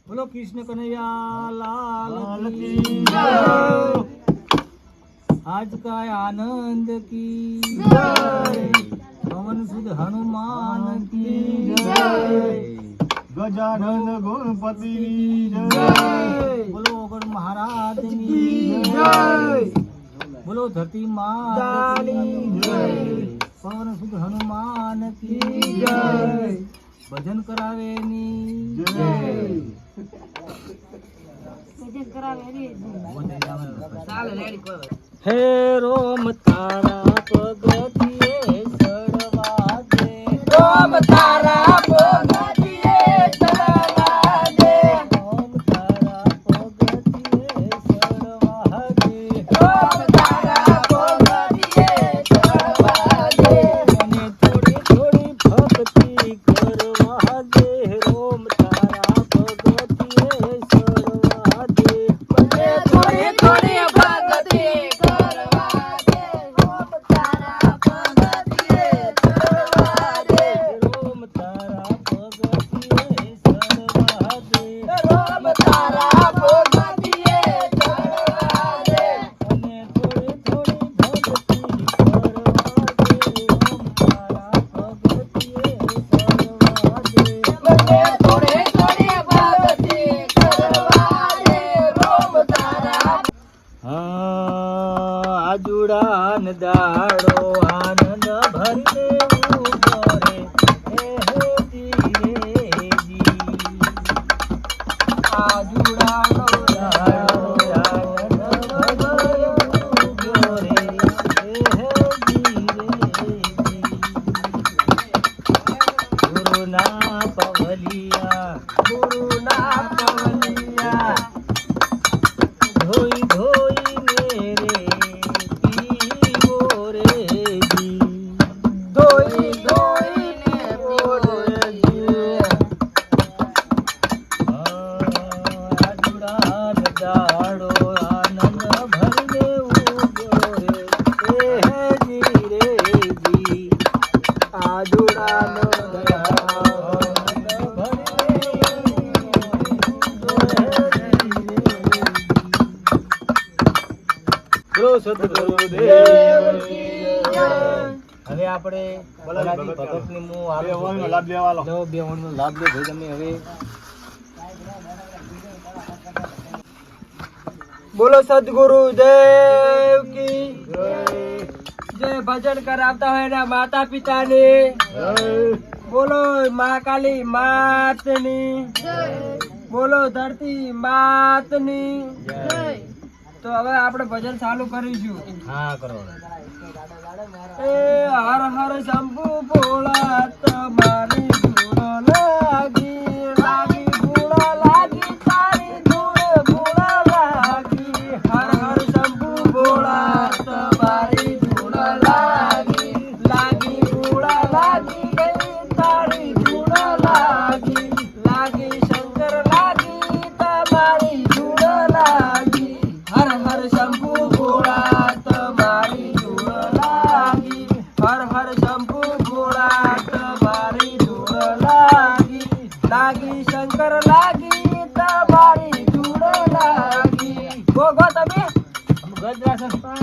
બોલો કૃષ્ણ કનૈયા લાલ કી જય. आज का आनंद की जय. पवन सुध हनुमान की जय. गजानन गणपति जय. बोलो गण महाराज की जय. बोलो धरती माता की जय. पवन सुध हनुमान की जय. भजन करावे नी जय. हे रोम तारा पगथिए चढ़वा दे रोम तारा पगथिए चढ़वा दे रोम तारा पगथिए चढ़वा दे रोम तारा पगथिए चढ़वा दे મને થોડી થોડી ભક્તિ કરવા દે રોમ તારા પગથિએ ચढ़वा દે મને થોડી થોડી ભક્તિ કરવા દે રોમ તારા પગથિએ ચढ़वा દે રોમ તારા પગથિએ ચढ़વા દે રોમ તારા પગથિએ ચढ़વા દે અને થોડી થોડી ભક્તિ કરવા દે રોમ તારા પગથિએ ચढ़વા દે મને થોડી થોડી ભક્તિ કરવા દે રોમ તારા આજુડાન દાડો આનંદ ભરીને ઉભો રે હે ધીરે જી આજુડાનો દાડો આનંદ ભરીને ઉભો રે હે ધીરે જી ગુરુના પવલિયા ધોઈ ધોઈ મેરે પીવો રે જી ધોઈ ધોઈને બોલજે આજુડાન દાડો આનંદ ભરીને ઉભો રે હે ધીરે જી આજુડાનો આનંદ ભરીને ઉભો રે બોલો સદગુરુદેવ કી જય. હવે આપણે બલાજી ભગતની મું આલું છું. લાભ લેવા લો લો, બે વણનો લાભ લો ભાઈ તમે હવે બોલો સદગુરુ દેવ કી જે ભજન કરાવતા હોય એના માતા પિતાને બોલો મહાકાલી માતની બોલો ધરતી માતની તો હવે આપણે ભજન ચાલુ કરીશું હા કરો એ હર હર શંભુ ભોળા તમારી ધૂળ લાગી લાગી ધૂળ લાગી તારી ધૂળ ભૂળ લાગી હર હર શંભુ ભોળા તમારી ધૂળ લાગી લાગી ધૂળ લાગી ગઈ તારી ધૂળ લાગી લાગી શંકર લાગી તમારી ધૂળ લાગી હર હર શંભુ ભોળા તમારી ધૂળ લાગી હર હર શંભુ ભોળા તમારી ધૂળ લાગી લાગી શંકર લાગી તમારી ધૂળ લાગી ગોગો તમે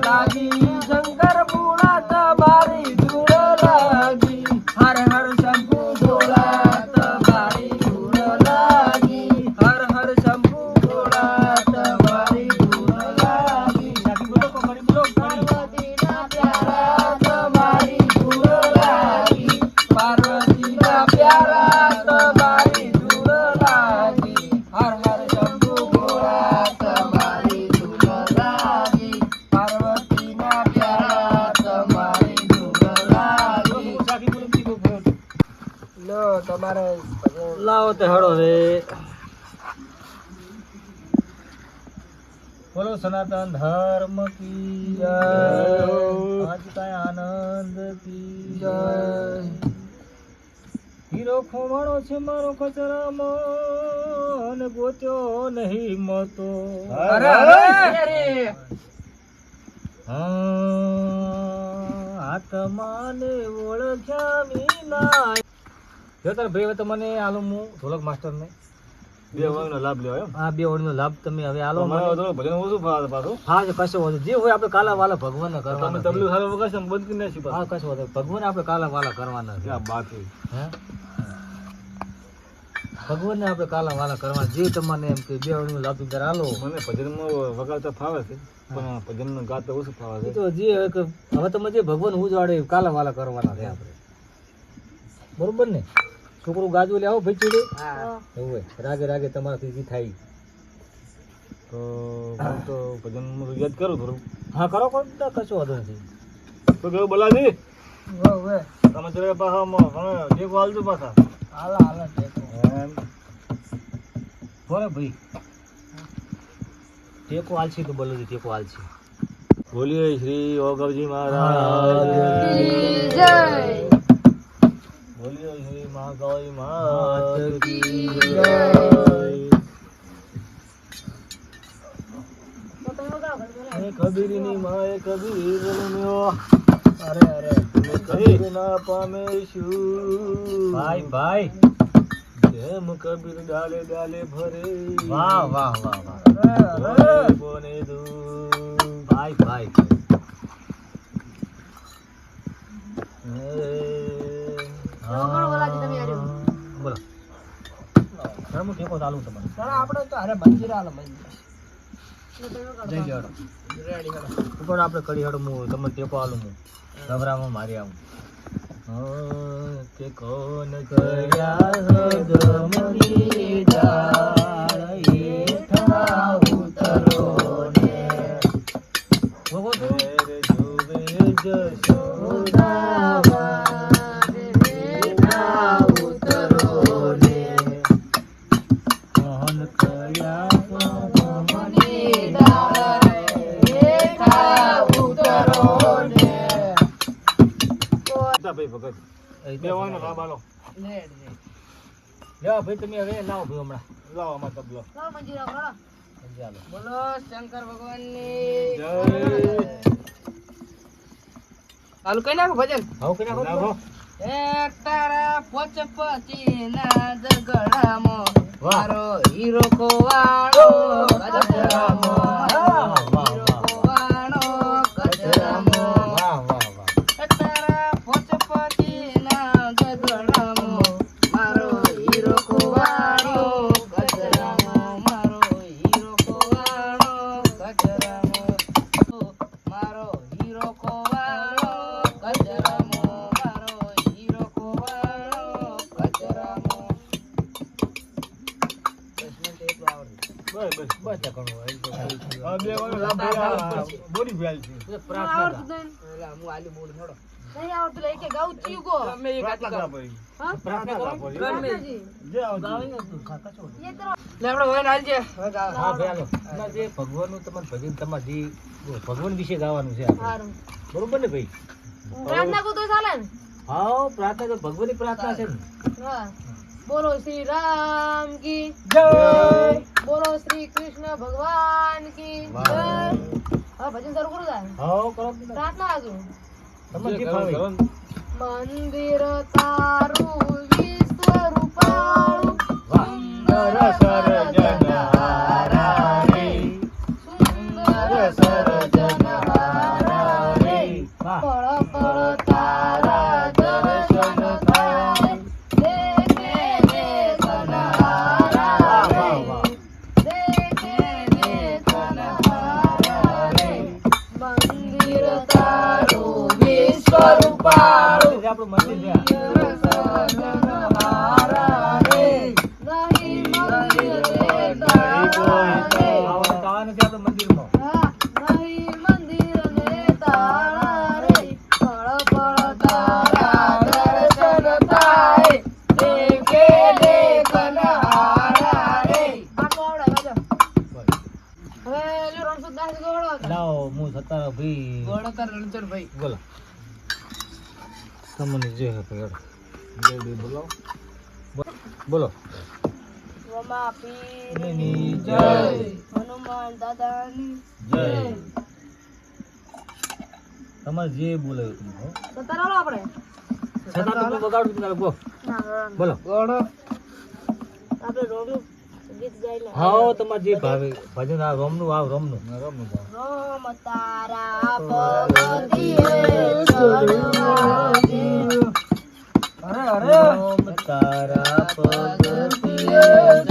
લાગી શંકર ભોળા તમારી ધૂળ લાગી હર હર શંભુ ભોળા તમારી ધૂળ લાગી હર હર શંભુ ભોળા તમારી ધૂળ લાગી પાર્વતીના પ્યારા તમારી ધૂળ લાગી પાર્વતીના પ્યારા તમારી ધૂળ લાગી હર હર શંભુ ભોળા તમારી ધૂળ લાગી પાર્વતીના પ્યારા તમારી ધૂળ લાગી લો તમારે લાવો તે હળો રે બોલો સનાતન ધર્મ કી જય આજ કાય આનંદ કી જય હીરો ખોમાણો છે મારો કચરામાં અને ગોત્યો નહીં મતો અરે અરે આત્માને ઓળખ્યા વિના જો તાર ભાઈ હવે તો મને આલું હું ઢોલક માસ્ટર ને બે વાળનો લાભ લેવો એમ આ બે ઓળનો લાભ તમે હવે આલો અમારે થોડું ભજન ઓછું ફાવે પાછું હા જે કશો વાંધો જે હોય આપણે કાલા વાલા ભગવાનને કરવાના તમે તબલું સારું વગાડશો ને બંધ કરી નાખશું હા પાછું. કશો વાંધો ભગવાન આપણે કાલા વાલા કરવાના છે ક્યાં બાત છે. હે ભગવાનને આપણે કાલા વાલા કરવાના જે તમને એમ કે બે ઓળનો લાભ તમે આલો મને ભજનમાં વગાડતા ફાવે છે પણ ભજનનું ગાતા ઓછું ફાવે એ છે તો જે હવે તમે જે ભગવાન ઉજાડે એ કાલા વાલા કરવાના છે આપણે બરોબર ને છોકરું ગાજુ લે આવો ભાઈ ચીડે એવું હોય રાગે રાગે તમારાથી જે થાય તો હું તો ભજન યાદ કરું થોડું હા કરો કરો તો કશો વાંધો નથી તો કેવું બોલાજી વો વે તમે જરા પાછા તમે ટેકો હાલજો પાછા હાલા હાલા ટેકો એમ બોલે ભાઈ ટેકો આલસી તો બોલો ટેકો આલસી બોલીએ શ્રી ઓગવજી મહારાજ બોલીએ શ્રી મહાકાળી માત કી જય. એ કબીરની માએ કબીર રમ્યો અરે અરે કબીર ના પામે શું ભાઈ ભાઈ જેમ કબીર ડાલે ડાલે ભરે વાહ વાહ વાહ વાહ બોલે બોને દૂર ભાઈ ભાઈ બોલો હું ટેકો ચાલુ તમારે ચાલો આપણે તો અરે મંદિર હાલો મંદિર જઈ જાડો રેડી હાલો ઉપર આપણે કરી હડો હું તમને ટેકો આલું હું ગભરામાં મારી આવું કે કોણ કર્યા ગમની ડાળ હેઠા ઉતરો ને ભોગો તો ઘેર જોવે જશોદા કોણ કર્યા ભાઈ ભગત બે વાળનો લાભ આલો લેવા ભાઈ તમે હવે લાવો ભાઈ હમણાં લાવો અમાર તબલો ચાલો બોલો શંકર ભગવાનની જય ચાલુ કઈ નાખો ભજન હવે કઈ નાખો લાવો એક તારા પોચપચીના જગડામાં વાહ. મારો હીરો ખોવાણો કચરામાં. વાહ, વાહ, હીરો વાહ. ખોવાણો કચરામાં. વાહ વાહ વાહ તારા પોચપચીના જગડામાં મારો હીરો ખોવાણો કચરામાં. મારો હીરો ખોવાણો કચરામાં. મારો હીરો ખોવાણો કચરામાં. મારો હીરો ખોવાણો કચરામાં. બસ બસ બસ આ ઘણું હોય. એ તો ખાલી આ બે વાળનો લાભ ભાઈ બોડી ફેલ છે એ પ્રાર્થના કરો. એલા હું આલી બોલું થોડો ગમે એ પ્રાર્થના પ્રાર્થના કરો. કરી પ્રાર્થના કરો. ગમે. જે આવજો ગાવીને તું ખાતા છો ને? લે આપણે હોય ને હાલજે. હવે ગાવ. હા ભાઈ હાલો. તમારે જે ભગવાનનું તમારે ભજન તમારે જે ભગવાન વિશે ગાવાનું છે આપણે. બરોબર ને ભાઈ હા પ્રાર્થના તો ભગવાનની પ્રાર્થના છે ને બોલો શ્રી રામ કી જય. બોલો શ્રી કૃષ્ણ ભગવાન કી વાહ. જય હા ભજન શરૂ કરું તા હા કરો ને. પ્રાર્થના આજુ તમને જે કરો, ફાવે. કરો ને. મંદિર તારું વિશ્વ રૂપાળું વાહ. સુંદર સર્જનહારા રે. સુંદર સર્જનહારા રે વાહ. પળ પળ તારા દર્શન થાય દેખે દેખનહારા વાહ, રે વાહ, વાહ. દેખે દેખનહારા રે મંદિર તારું વિશ્વ રૂપાળું જે આપણું મંદિર છે આ. સર્જનહારા રે નહીં મંદિર તારા રે આવવાનું નથી આપણે મંદિરમાં. હા, નહીં મંદિર ને તારા રે પળ પળ તારા દર્શન થાય દેખે દેખનહારા રે આટલું આવડે વાજો. હવે જો રણછોડદાસ ગોળો હતો. લાવો હું સતારા ભાઈ ગોળકર રણછોડભાઈ. બોલો તમને જે હતો હેડો. જય દેવ બોલાવો બોલો રમા પીરની ની જય જય. હનુમાન દાદાની જય. જય તમારે જે બોલાયું તમે કહો. સત્તર આવો આપણે છતાં તમે બગાડો તમે બોલો ના, બોલો ગોળો. આપણે રોગનું ગીત ગાઈ લે હા તમારે જે ભાવે ભજન આ રોમનું રોમનું રમવું છે. રોમ તારા પગથિયે ચડવાથી રોમ તારા પગથિયે